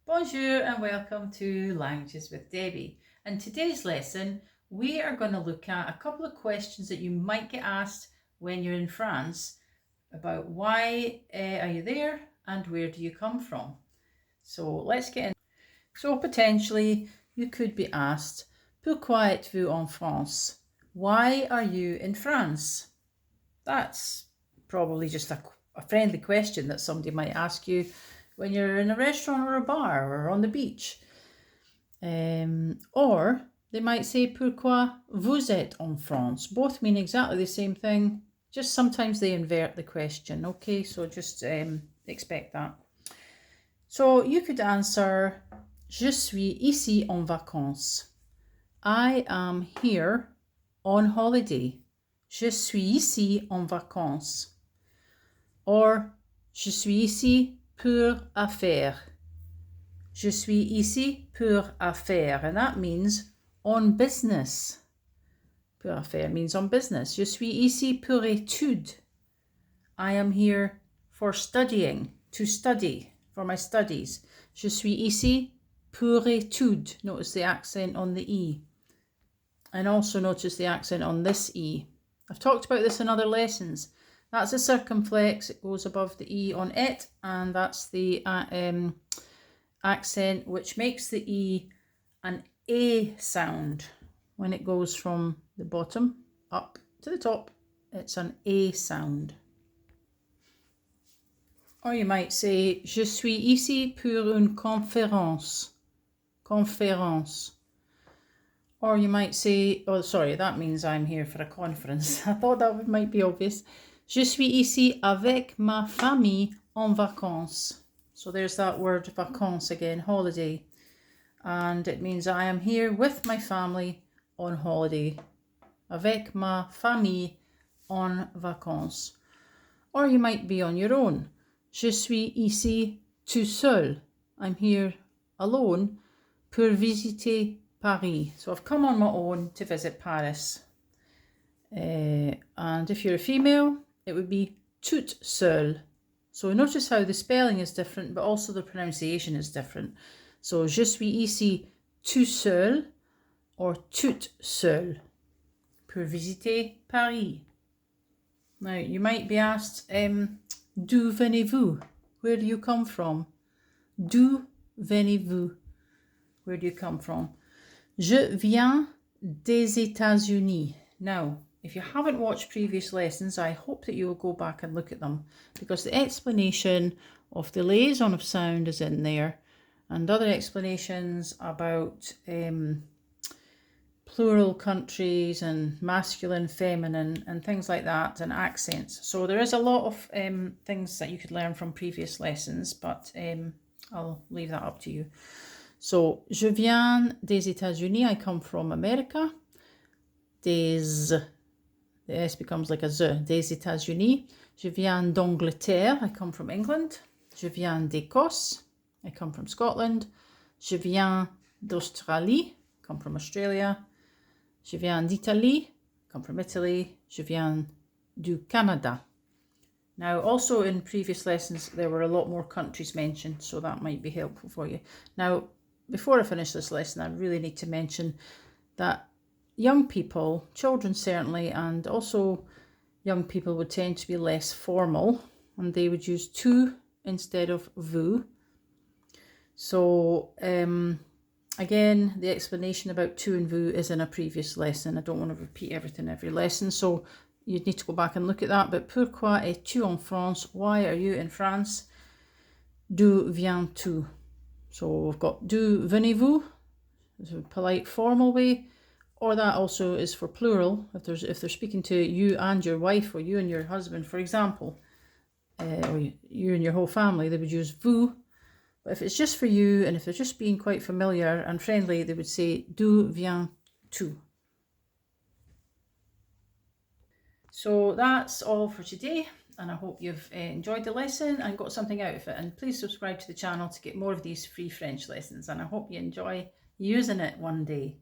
Bonjour and welcome to Languages with Debbie. In today's lesson, we are going to look at a couple of questions that you might get asked when you're in France about why are you there and where do you come from. So let's get in. So potentially you could be asked, Pourquoi êtes-vous en France? Why are you in France? That's probably just a friendly question that somebody might ask you when you're in a restaurant or a bar or on the beach. Or they might say, Pourquoi vous êtes en France? Both mean exactly the same thing, just sometimes they invert the question. Okay, so just expect that. So you could answer, Je suis ici en vacances. I am here on holiday. Je suis ici en vacances. Or, je suis ici pour affaires. Je suis ici pour affaires, and that means on business. Pour affaires means on business. Je suis ici pour études. I am here for studying, to study, for my studies. Je suis ici pour études. Notice the accent on the E. And also notice the accent on this E. I've talked about this in other lessons. That's a circumflex, it goes above the E on it, and that's the accent which makes the E an A sound. When it goes from the bottom up to the top, it's an A sound. Or you might say, Je suis ici pour une conférence. Conférence. Or you might say, oh sorry, that means I'm here for a conference. I thought that might be obvious. Je suis ici avec ma famille en vacances. So there's that word vacances again, holiday. And it means I am here with my family on holiday. Avec ma famille en vacances. Or you might be on your own. Je suis ici tout seul. I'm here alone pour visiter Paris. So I've come on my own to visit Paris. And if you're a female, it would be toute seule. So notice how the spelling is different, but also the pronunciation is different. So je suis ici tout seul or toute seule pour visiter Paris. Now you might be asked, d'où venez-vous? Where do you come from? D'où venez-vous? Where do you come from? Je viens des États-Unis. Now, if you haven't watched previous lessons, I hope that you will go back and look at them, because the explanation of the liaison of sound is in there, and other explanations about plural countries and masculine, feminine, and things like that, and accents. So there is a lot of things that you could learn from previous lessons, but I'll leave that up to you. So, je viens des États-Unis, I come from America. The S becomes like a Z, des États-Unis. Je viens d'Angleterre, I come from England. Je viens d'Écosse, I come from Scotland. Je viens d'Australie, I come from Australia. Je viens d'Italie, I come from Italy. Je viens du Canada. Now, also in previous lessons, there were a lot more countries mentioned, so that might be helpful for you. Now, before I finish this lesson, I really need to mention that young people, children certainly, and also young people would tend to be less formal, and they would use tu instead of vous. So, again, the explanation about tu and vous is in a previous lesson. I don't want to repeat everything every lesson, so you'd need to go back and look at that. But pourquoi es-tu en France? Why are you in France? D'où viens-tu? So we've got d'où venez-vous, it's a polite formal way, or that also is for plural. If they're speaking to you and your wife, or you and your husband, for example, or you and your whole family, they would use vous. But if it's just for you, and if they're just being quite familiar and friendly, they would say d'où viens-tu. So that's all for today, and I hope you've enjoyed the lesson and got something out of it. And please subscribe to the channel to get more of these free French lessons, and I hope you enjoy using it one day.